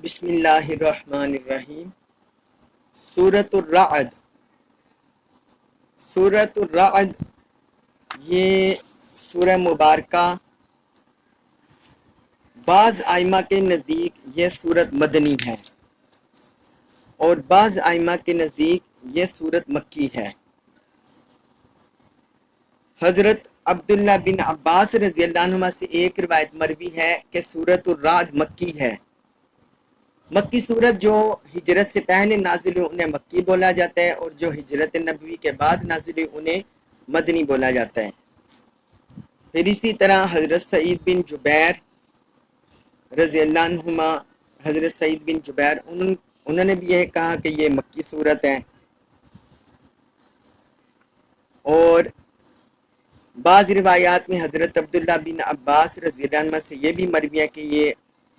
بسم اللہ الرحمن الرحیم۔ سورۃ الرعد۔ سورۃ الرعد یہ سورہ مبارکہ بعض ائمہ کے نزدیک یہ سورت مدنی ہے اور بعض ائمہ کے نزدیک یہ سورت مکی ہے۔ حضرت عبداللہ بن عباس رضی اللہ عنہما سے ایک روایت مروی ہے کہ سورۃ الرعد مکی ہے۔ مکی صورت جو ہجرت سے پہلے نازل ہوئی انہیں مکی بولا جاتا ہے، اور جو ہجرت نبوی کے بعد نازل ہوئی انہیں مدنی بولا جاتا ہے۔ پھر اسی طرح حضرت سعید بن جبیر رضی اللہ عنہما، حضرت سعید بن جبیر انہوں نے بھی یہ کہا کہ یہ مکی صورت ہے، اور بعض روایات میں حضرت عبداللہ بن عباس رضی اللہ عنہ سے یہ بھی مروی ہے کہ یہ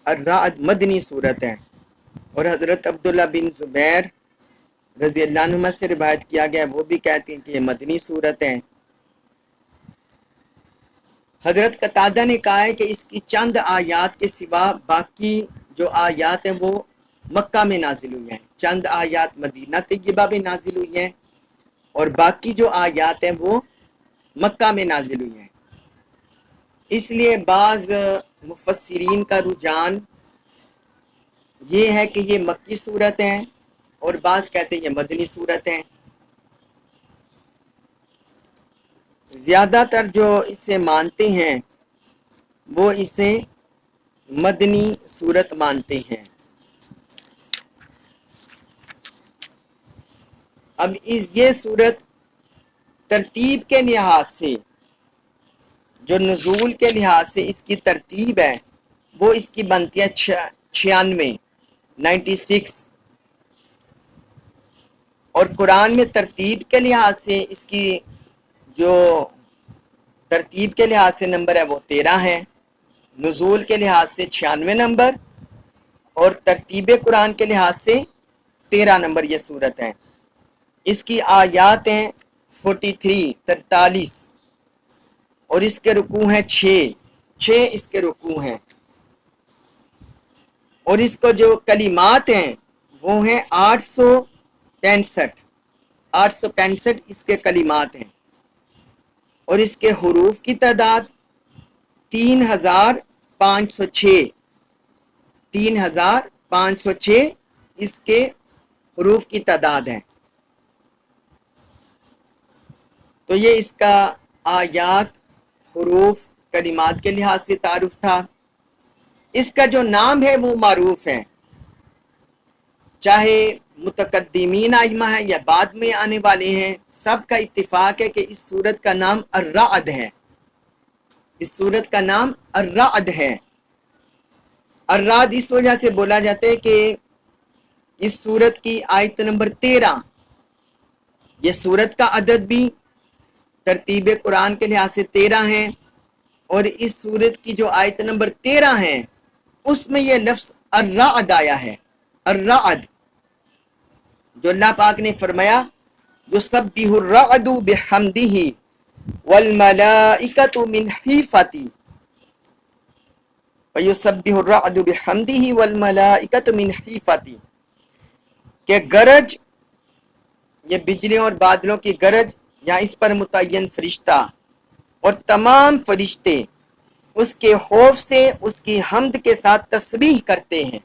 الرعد مدنی صورت ہے، اور حضرت عبداللہ بن زبیر رضی اللہ عنہ سے روایت کیا گیا وہ بھی کہتے ہیں کہ یہ مدنی صورت ہے۔ حضرت قتادہ نے کہا ہے کہ اس کی چند آیات کے سوا باقی جو آیات ہیں وہ مکہ میں نازل ہوئی ہیں، چند آیات مدینہ طیبہ میں نازل ہوئی ہیں، اور باقی جو آیات ہیں وہ مکہ میں نازل ہوئی ہیں۔ اس لیے بعض مفسرین کا رجحان یہ ہے کہ یہ مکی صورت ہیں، اور بعض کہتے ہیں یہ مدنی صورت ہیں۔ زیادہ تر جو اسے مانتے ہیں وہ اسے مدنی صورت مانتے ہیں۔ اب یہ صورت ترتیب کے لحاظ سے، جو نزول کے لحاظ سے اس کی ترتیب ہے وہ اس کی بنتی ہے 96، اور قرآن میں ترتیب کے لحاظ سے اس کی جو ترتیب کے لحاظ سے نمبر ہے وہ 13 ہے، نزول کے لحاظ سے 96 نمبر، اور ترتیب قرآن کے لحاظ سے 13 نمبر یہ صورت ہے۔ اس کی آیات ہیں 43، اور اس کے رکوع ہیں 6 اس کے رکوع ہیں، اور اس کو جو کلمات ہیں وہ ہیں 865 اس کے کلمات ہیں، اور اس کے حروف کی تعداد 3506 اس کے حروف کی تعداد ہے۔ تو یہ اس کا آیات، حروف، کلمات کے لحاظ سے تعارف تھا۔ اس کا جو نام ہے وہ معروف ہے، چاہے متقدمین ائمہ ہیں یا بعد میں آنے والے ہیں، سب کا اتفاق ہے کہ اس سورت کا نام الرعد ہے۔ اس سورت کا نام الرعد ہے۔ الرعد اس وجہ سے بولا جاتا ہے کہ اس سورت کی آیت نمبر 13، یہ سورت کا عدد بھی ترتیب قرآن کے لحاظ سے 13 ہیں، اور اس سورت کی جو آیت نمبر 13 ہے اس میں یہ لفظ الرعد آیا ہے۔ الرعد جو اللہ پاک نے فرمایا یسبح الرعد بحمدہ والملائکۃ من خیفتہ، ویسبح الرعد بحمدہ والملائکۃ من خیفتہ، کہ گرج، یہ بجلیوں اور بادلوں کی گرج یا اس پر متعین فرشتہ اور تمام فرشتے اس کے خوف سے اس کی حمد کے ساتھ تسبیح کرتے ہیں۔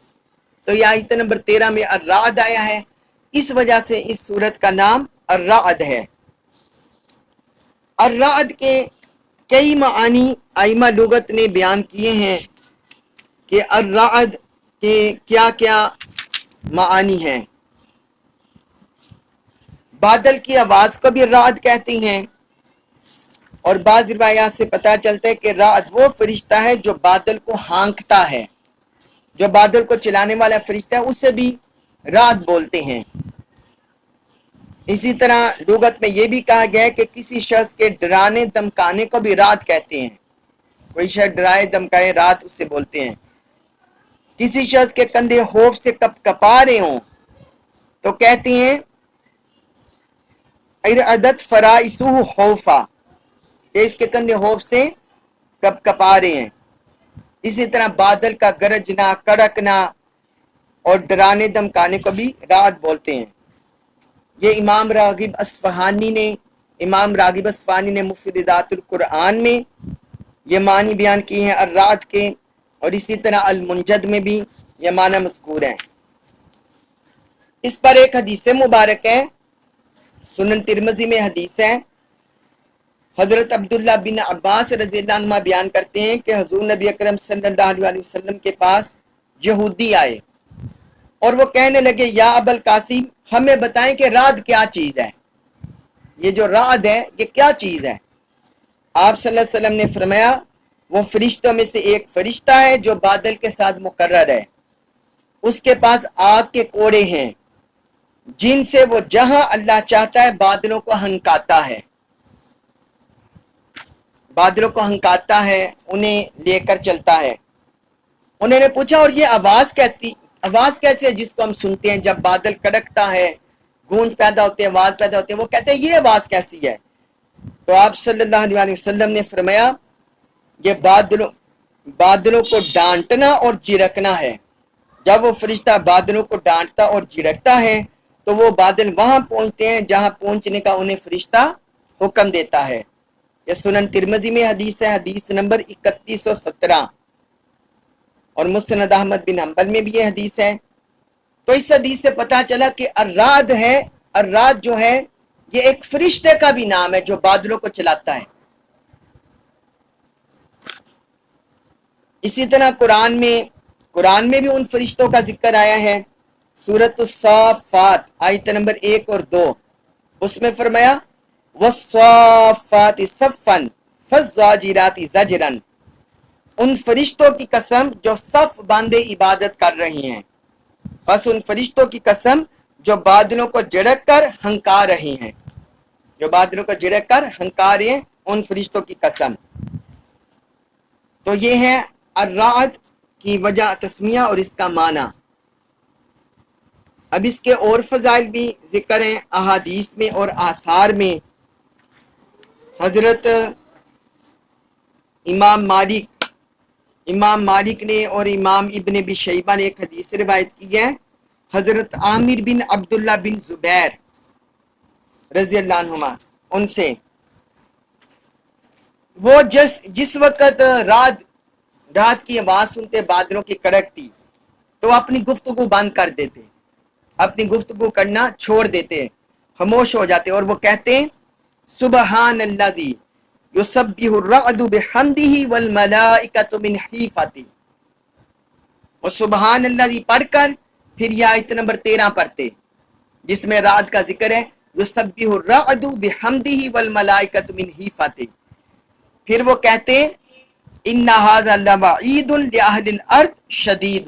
تو یہ آیت نمبر 13 میں الرعد آیا ہے، اس وجہ سے اس سورت کا نام الرعد ہے۔ الرعد کے کئی معانی ائمہ لغت نے بیان کیے ہیں کہ الرعد کے کیا کیا معانی ہیں۔ بادل کی آواز کو بھی رعد کہتے ہیں، اور بعض روایات سے پتہ چلتا ہے کہ رعد وہ فرشتہ ہے جو بادل کو ہانکتا ہے، جو بادل کو چلانے والا فرشتہ ہے اسے بھی رعد بولتے ہیں۔ اسی طرح لغت میں یہ بھی کہا گیا ہے کہ کسی شخص کے ڈرانے دمکانے کو بھی رعد کہتے ہیں، کوئی شخص ڈرائے دمکائے رعد اسے بولتے ہیں۔ کسی شخص کے کندھے خوف سے کپ کپا رہے ہوں تو کہتے ہیں ارعدت فرائسہ خوفا، کہ اس کے کندھے خوف سے کپ کپا رہے ہیں۔ اسی طرح بادل کا گرجنا، کڑکنا، اور ڈرانے دھمکانے کو بھی رعد بولتے ہیں۔ یہ امام راغب اصفہانی نے مفردات القرآن میں یہ معنی بیان کی ہیں الرعد کے، اور اسی طرح المنجد میں بھی یہ معنی مذکور ہیں۔ اس پر ایک حدیث مبارک ہے، سنن ترمذی میں حدیث ہے، حضرت عبداللہ بن عباس رضی اللہ عنہ بیان کرتے ہیں کہ حضور نبی اکرم صلی اللہ علیہ وسلم کے پاس یہودی آئے اور وہ کہنے لگے یا ابا القاسم ہمیں بتائیں کہ رعد کیا چیز ہے، یہ جو رعد ہے یہ کیا چیز ہے؟ آپ صلی اللہ علیہ وسلم نے فرمایا وہ فرشتوں میں سے ایک فرشتہ ہے جو بادل کے ساتھ مقرر ہے، اس کے پاس آگ کے کوڑے ہیں جن سے وہ جہاں اللہ چاہتا ہے بادلوں کو ہنکاتا ہے، بادلوں کو ہنکاتا ہے، انہیں لے کر چلتا ہے۔ انہوں نے پوچھا اور یہ آواز کیسے ہے جس کو ہم سنتے ہیں جب بادل کڑکتا ہے، گونج پیدا ہوتے ہیں، آواز پیدا ہوتے ہیں، وہ کہتے ہیں یہ آواز کیسی ہے؟ تو آپ صلی اللہ علیہ وسلم نے فرمایا یہ بادلوں کو ڈانٹنا اور جھڑکنا ہے۔ جب وہ فرشتہ بادلوں کو ڈانٹتا اور جھڑکتا ہے تو وہ بادل وہاں پہنچتے ہیں جہاں پہنچنے کا انہیں فرشتہ حکم دیتا ہے۔ یہ سنن ترمذی میں حدیث ہے، حدیث نمبر 3117، اور مسند احمد بن حنبل میں بھی یہ حدیث ہے۔ تو اس حدیث سے پتہ چلا کہ الرعد جو ہے یہ ایک فرشتے کا بھی نام ہے جو بادلوں کو چلاتا ہے۔ اسی طرح قرآن میں بھی ان فرشتوں کا ذکر آیا ہے، سورۃ الصافات آیت نمبر 1 اور 2، اس میں فرمایا والصافات صفا فالزاجرات زجرا، ان فرشتوں کی قسم جو صف باندھے عبادت کر رہی ہیں، بس ان فرشتوں کی قسم جو بادلوں کو جھڑک کر ہنکا رہی ہیں، جو بادلوں کو جھڑک کر ہنکا رہے ہیں، ان فرشتوں کی قسم۔ تو یہ ہے الرعد کی وجہ تسمیہ اور اس کا معنی۔ اب اس کے اور فضائل بھی ذکر ہیں احادیث میں اور آثار میں۔ حضرت امام مالک نے اور امام ابن ابی شیبہ نے ایک حدیث روایت کی ہے، حضرت عامر بن عبداللہ بن زبیر رضی اللہ عنہما، ان سے وہ جس وقت رات کی آواز سنتے بادلوں کی کڑکتی تو اپنی گفتگو بند کر دیتے، اپنی گفتگو کرنا چھوڑ دیتے، خاموش ہو جاتے، اور وہ کہتے سبحان الذی یسبح الرعد بحمدہ والملائکۃ من خیفتہ، اور سبحان الذی پڑھ کر پھر یہ آیت نمبر 13 پڑھتے جس میں رعد کا ذکر ہے، یسبح الرعد بحمدہ والملائکۃ من خیفتہ، پھر وہ کہتے ان ھذا لوعید لاہل الارض شدید،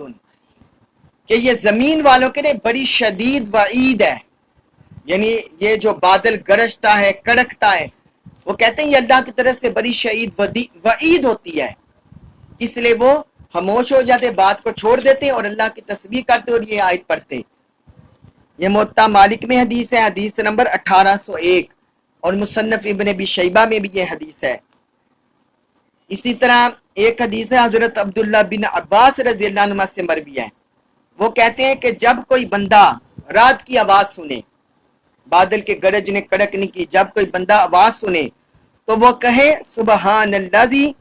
کہ یہ زمین والوں کے لیے بڑی شدید وعید ہے، یعنی یہ جو بادل گرجتا ہے کڑکتا ہے، وہ کہتے ہیں یہ اللہ کی طرف سے بڑی شدید وعید ہوتی ہے، اس لیے وہ خاموش ہو جاتے، بات کو چھوڑ دیتے اور اللہ کی تسبیح کرتے اور یہ آیت پڑھتے۔ یہ موطا مالک میں حدیث ہے، حدیث نمبر 1801، اور مصنف ابن ابی شیبہ میں بھی یہ حدیث ہے۔ اسی طرح ایک حدیث ہے حضرت عبداللہ بن عباس رضی اللہ عنہ سے مروی ہے، وہ کہتے ہیں کہ جب کوئی بندہ رات کی آواز سنے، بادل کے گرجنے کڑکنے کی جب کوئی بندہ آواز سنے تو وہ کہے سبحان الذی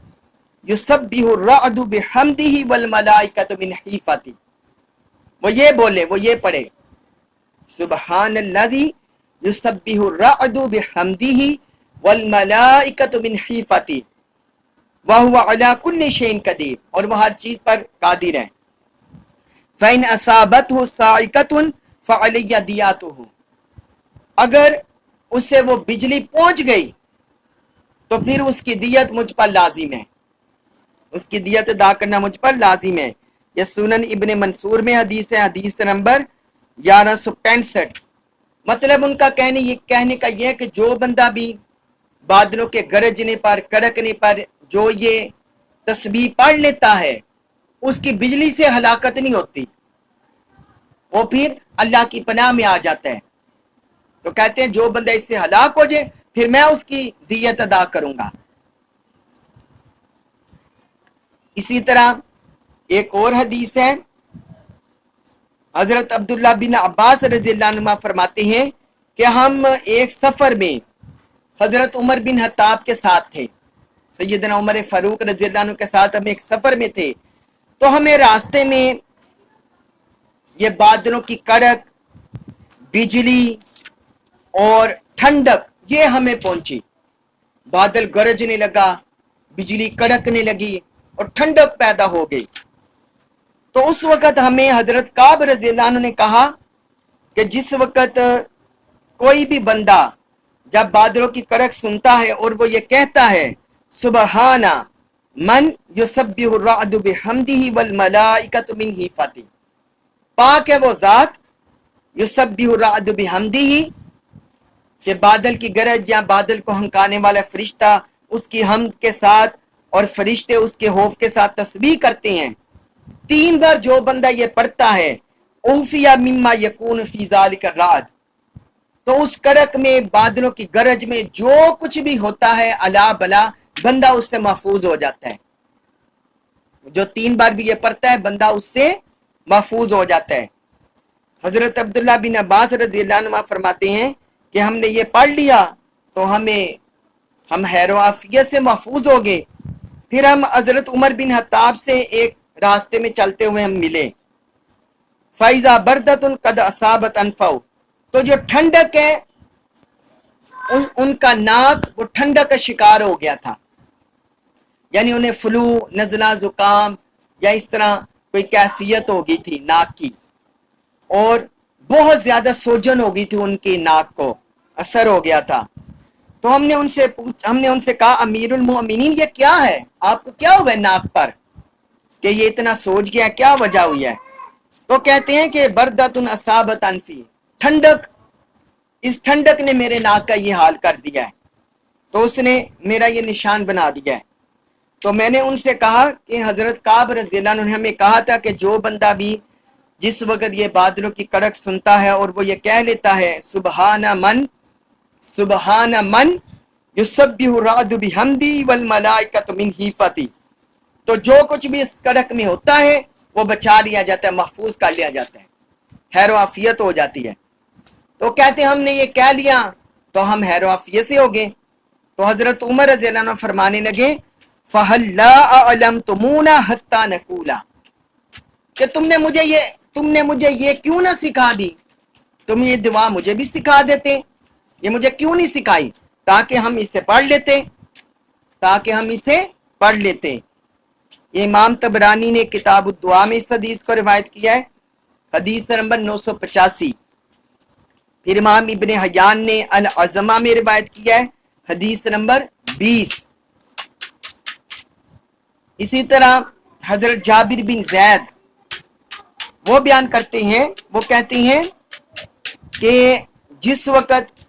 یسبح الرعد بحمدہ والملائکۃ من خیفتہ، وہ یہ بولے، وہ یہ پڑھے سبحان الذی یسبح الرعد بحمدہ والملائکۃ من خیفتہ وَهُوَ عَلَىٰ كُلِّ شَيْءٍ قَدِيرٌ، اور وہ ہر چیز پر قادر ہے۔ فَإِنْ أَصَابَتْهُ صَاعِقَةٌ فَعَلَيَّ دِيَتُهُ، اگر اسے وہ بجلی پہنچ گئی تو پھر اس کی دیت مجھ پر لازم ہے، اس کی دیت ادا کرنا مجھ پر لازم ہے۔ یہ سنن ابن منصور میں حدیث ہے، حدیث نمبر 1165۔ مطلب ان کا کہنے کا یہ ہے کہ جو بندہ بھی بادلوں کے گرجنے پر کڑکنے پر جو یہ تسبیح پڑھ لیتا ہے اس کی بجلی سے ہلاکت نہیں ہوتی، وہ پھر اللہ کی پناہ میں آ جاتا ہے۔ تو کہتے ہیں جو بندہ اس سے ہلاک ہو جائے پھر میں اس کی دیت ادا کروں گا۔ اسی طرح ایک اور حدیث ہے حضرت عبداللہ بن عباس رضی اللہ عنہ فرماتے ہیں کہ ہم ایک سفر میں حضرت عمر بن خطاب کے ساتھ تھے، سیدنا عمر فاروق رضی اللہ عنہ کے ساتھ ہم ایک سفر میں تھے، تو ہمیں راستے میں یہ بادلوں کی کڑک، بجلی اور ٹھنڈک یہ ہمیں پہنچی، بادل گرجنے لگا، بجلی کڑکنے لگی اور ٹھنڈک پیدا ہو گئی۔ تو اس وقت ہمیں حضرت کعب رضی اللہ عنہ نے کہا کہ جس وقت کوئی بھی بندہ جب بادلوں کی کڑک سنتا ہے اور وہ یہ کہتا ہے سبحان من یسبح الرعد بحمدہ والملائکۃ من خیفتہ، پاک ہے وہ ذات یسبح الرعد بحمدہ کہ بادل کی گرج یا بادل کو ہنکانے والا فرشتہ اس کی حمد کے ساتھ اور فرشتے اس کے خوف کے ساتھ تسبیح کرتے ہیں، 3 بار جو بندہ یہ پڑھتا ہے اوفیا مما یکون فی ذالک الرعد، تو اس کڑک میں بادلوں کی گرج میں جو کچھ بھی ہوتا ہے الا بلا بندہ اس سے محفوظ ہو جاتا ہے، جو 3 بار بھی یہ پڑھتا ہے بندہ اس سے محفوظ ہو جاتا ہے۔ حضرت عبداللہ بن عباس رضی اللہ عنہ فرماتے ہیں کہ ہم نے یہ پڑھ لیا تو ہم خیر و عافیت سے محفوظ ہو گئے۔ پھر ہم حضرت عمر بن خطاب سے ایک راستے میں چلتے ہوئے ہم ملے، فَإِذَا بَرْدَةٌ قَدْ أَصَابَتْ أَنْفَهُ، تو جو ٹھنڈک ہے ان کا ناک وہ ٹھنڈک کا شکار ہو گیا تھا، یعنی انہیں فلو، نزلہ، زکام یا اس طرح کوئی کیفیت ہو گئی تھی ناک کی، اور بہت زیادہ سوجن ہو گئی تھی ان کی ناک کو، اثر ہو گیا تھا۔ تو ہم نے ان سے کہا امیر المؤمنین یہ کیا ہے، آپ کو کیا ہوا ہے ناک پر کہ یہ اتنا سوج گیا، کیا وجہ ہوئی ہے؟ تو کہتے ہیں کہ بردۃ اصابت انفی، ٹھنڈک، اس ٹھنڈک نے میرے ناک کا یہ حال کر دیا ہے، تو اس نے میرا یہ نشان بنا دیا ہے۔ تو میں نے ان سے کہا کہ حضرت کعب رضی اللہ عنہ نے ہمیں کہا تھا کہ جو بندہ بھی جس وقت یہ بادلوں کی کڑک سنتا ہے اور وہ یہ کہہ لیتا ہے سبحان من یسبح الرعد بحمدہ والملائکۃ من خیفتہ، تو جو کچھ بھی اس کڑک میں ہوتا ہے وہ بچا لیا جاتا ہے، محفوظ کر لیا جاتا ہے، خیر و عافیت ہو جاتی ہے۔ تو کہتے ہیں ہم نے یہ کہہ لیا تو ہم خیر و عافیت سے ہو گئے۔ تو حضرت عمر رضی اللہ عنہ فرمانے لگے فَهَلْ لَا أَعْلَمْتُمُونَا حَتَّى نَقُولَ، کہ تم نے مجھے یہ کیوں نہ سکھا دی، تم یہ دعا مجھے بھی سکھا دیتے، یہ مجھے کیوں نہیں سکھائی تاکہ ہم اسے پڑھ لیتے۔ یہ امام طبرانی نے کتاب الدعا میں اس حدیث کو روایت کیا ہے، حدیث نمبر 985۔ پھر امام ابن حیان نے العظمہ میں روایت کیا ہے، حدیث نمبر 20۔ اسی طرح حضرت جابر بن زید وہ بیان کرتے ہیں، وہ کہتے ہیں کہ جس وقت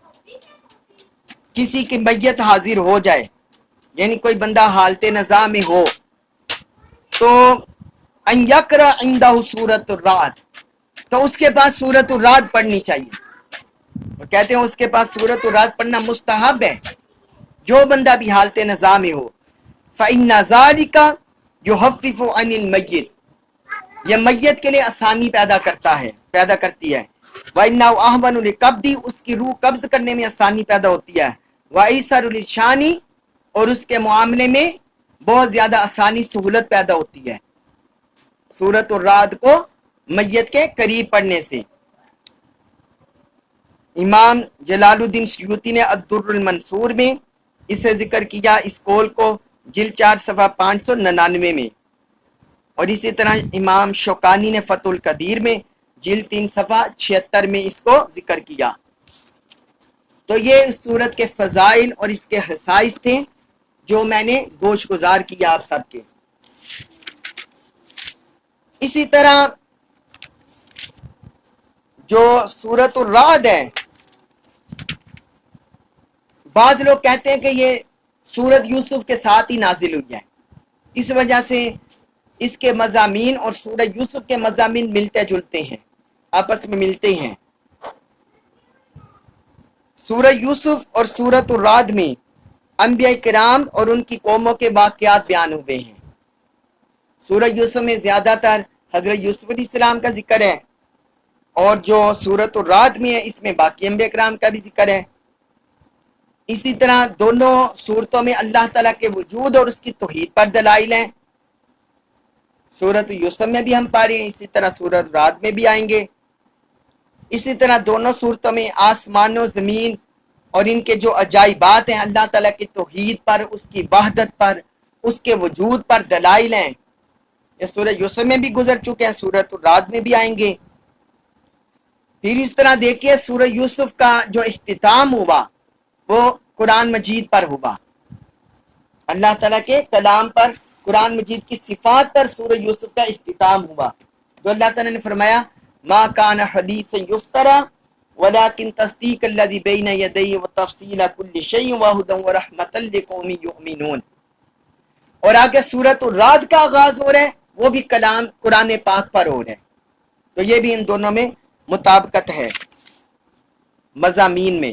کسی کی میت حاضر ہو جائے، یعنی کوئی بندہ حالت نزاع میں ہو، تو ان یقرأ عندہ سورۃ الرعد، تو اس کے پاس سورۃ الرعد پڑھنی چاہیے۔ وہ کہتے ہیں اس کے پاس سورۃ الرعد پڑھنا مستحب ہے، جو بندہ بھی حالت نزاع میں ہو۔ فإن ذلک یخفف عن المیت، یہ میت کے لیے آسانی پیدا کرتی ہے۔ وَإِنَّهُ أَهْوَنُ لِلْقَبْضِ، اس کی روح قبض کرنے میں آسانی پیدا ہوتی ہے۔ وَأَيْسَرُ لِلشَّانِ، اور اس کے معاملے میں بہت زیادہ آسانی سہولت پیدا ہوتی ہے سورۃ الرعد کو میت کے قریب پڑھنے سے۔ امام جلال الدین سیوطی نے الدر المنصور میں اسے ذکر کیا، اس قول کو جلد 4 صفحہ 599 میں، اور اسی طرح امام شوکانی نے فتح القدیر میں جلد 3 صفحہ 76 میں اس کو ذکر کیا۔ تو یہ اس سورت کے فضائل اور اس کے خصائص تھے جو میں نے گوش گزار کیا آپ سب کے۔ اسی طرح جو سورۃ الرعد ہے، بعض لوگ کہتے ہیں کہ یہ سورت یوسف کے ساتھ ہی نازل ہوئی ہے، اس وجہ سے اس کے مضامین اور سورہ یوسف کے مضامین ملتے جلتے ہیں، آپس میں ملتے ہیں۔ سورہ یوسف اور سورۃ الرعد میں انبیاء کرام اور ان کی قوموں کے واقعات بیان ہوئے ہیں۔ سورہ یوسف میں زیادہ تر حضرت یوسف علیہ السلام کا ذکر ہے، اور جو سورۃ الرعد میں ہے اس میں باقی انبیاء کرام کا بھی ذکر ہے۔ اسی طرح دونوں صورتوں میں اللہ تعالیٰ کے وجود اور اس کی توحید پر دلائل ہیں۔ سورۃ یوسف میں بھی ہم پا رہے ہیں، اسی طرح سورۃ الرعد میں بھی آئیں گے۔ اسی طرح دونوں صورتوں میں آسمان و زمین اور ان کے جو عجائبات ہیں اللہ تعالیٰ کی توحید پر، اس کی وحدت پر، اس کے وجود پر دلائل ہیں۔ یہ سورہ یوسف میں بھی گزر چکے ہیں، سورۃ الرعد میں بھی آئیں گے۔ پھر اس طرح دیکھیے سورہ یوسف کا جو اختتام ہوا وہ قرآن مجید پر ہوا، اللہ تعالیٰ کے کلام پر، قرآن مجید کی صفات پر سورہ یوسف کا اختتام ہوا۔ تو اللہ تعالیٰ نے فرمایا ما کان حدیث یفترا ولکن تصدیق الذی بین یدیہ وتفصیل کل شیء وہدی ورحمۃ لقوم یؤمنون۔ اور آگے سورۃ الرعد کا آغاز ہو رہا ہے، وہ بھی کلام قرآن پاک پر ہو رہا ہے۔ تو یہ بھی ان دونوں میں مطابقت ہے مضامین میں۔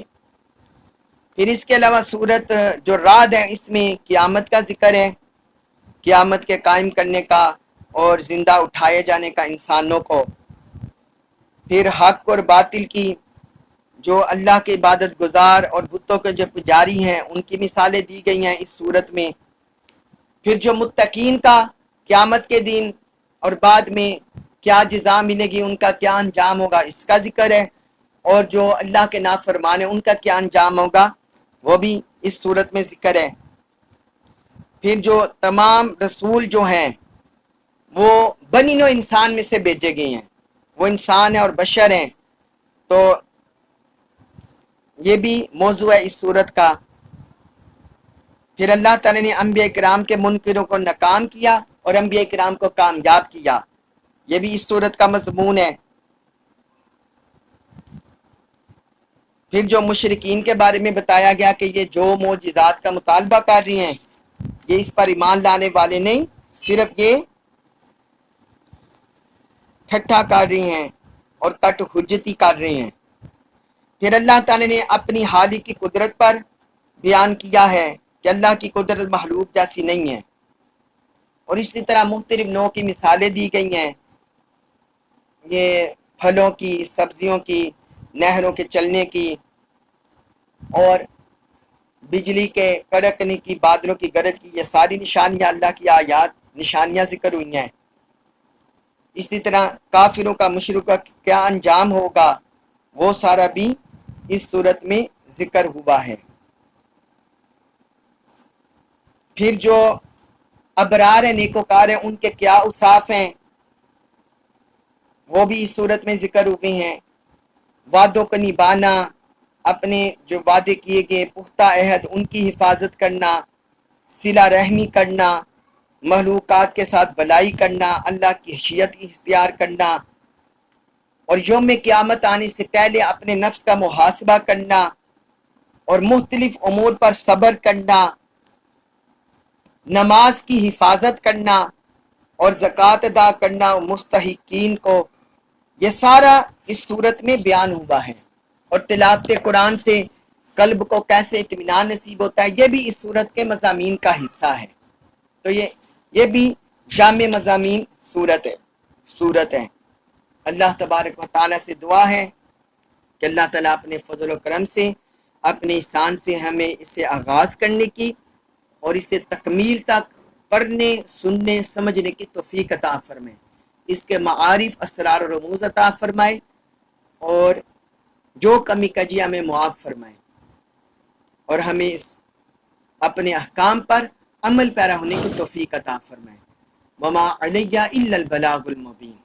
پھر اس کے علاوہ سورۃ جو رعد ہے اس میں قیامت کا ذکر ہے، قیامت کے قائم کرنے کا اور زندہ اٹھائے جانے کا انسانوں کو۔ پھر حق اور باطل کی، جو اللہ کے عبادت گزار اور بتوں کے جو پجاری ہیں ان کی مثالیں دی گئی ہیں اس صورت میں۔ پھر جو متقین کا قیامت کے دن اور بعد میں کیا جزا ملے گی، ان کا کیا انجام ہوگا، اس کا ذکر ہے۔ اور جو اللہ کے نافرمان ہیں ان کا کیا انجام ہوگا وہ بھی اس صورت میں ذکر ہے۔ پھر جو تمام رسول جو ہیں وہ بنی نوع انسان میں سے بھیجے گئے ہیں، وہ انسان ہیں اور بشر ہیں، تو یہ بھی موضوع ہے اس صورت کا۔ پھر اللہ تعالیٰ نے انبیاء کرام کے منکروں کو ناکام کیا اور انبیاء کرام کو کامیاب کیا، یہ بھی اس صورت کا مضمون ہے۔ پھر جو مشرکین کے بارے میں بتایا گیا کہ یہ جو معجزات کا مطالبہ کر رہی ہیں یہ اس پر ایمان لانے والے نہیں، صرف یہ ٹھٹھا کر رہی ہیں اور کٹ حجتی کر رہے ہیں۔ پھر اللہ تعالی نے اپنی حالی کی قدرت پر بیان کیا ہے کہ اللہ کی قدرت مخلوق جیسی نہیں ہے، اور اسی طرح مختلف نوع کی مثالیں دی گئی ہیں، یہ پھلوں کی، سبزیوں کی، نہروں کے چلنے کی اور بجلی کے کڑکنے کی، بادلوں کی گرج کی، یہ ساری نشانیاں اللہ کی آیات نشانیاں ذکر ہوئی ہیں۔ اسی طرح کافروں کا، مشرکوں کا کیا انجام ہوگا وہ سارا بھی اس صورت میں ذکر ہوا ہے۔ پھر جو ابرار ہیں، نیکوکار ہیں، ان کے کیا اوصاف ہیں وہ بھی اس صورت میں ذکر ہوئے ہیں۔ وعدوں کو نبھانا، اپنے جو وعدے کیے گئے پختہ عہد ان کی حفاظت کرنا، صلہ رحمی کرنا، مخلوقات کے ساتھ بھلائی کرنا، اللہ کی خشیت اختیار کرنا، اور یوم قیامت آنے سے پہلے اپنے نفس کا محاسبہ کرنا اور مختلف امور پر صبر کرنا، نماز کی حفاظت کرنا اور زکوٰۃ ادا کرنا اور مستحقین کو، یہ سارا اس صورت میں بیان ہوا ہے۔ اور تلاوت قرآن سے قلب کو کیسے اطمینان نصیب ہوتا ہے یہ بھی اس صورت کے مضامین کا حصہ ہے۔ تو یہ بھی جامع مضامین صورت ہے۔ اللہ تبارک و تعالیٰ سے دعا ہے کہ اللہ تعالیٰ اپنے فضل و کرم سے، اپنے احسان سے ہمیں اسے آغاز کرنے کی اور اسے تکمیل تک پڑھنے، سننے، سمجھنے کی توفیق عطا فرمائے، اس کے معارف، اسرار و رموز عطا فرمائے، اور جو کمی کجی ہمیں معاف فرمائے، اور ہمیں اپنے احکام پر عمل پیرا ہونے کی توفیق عطا فرمائے۔ وما علیہ الا البلاغ المبین۔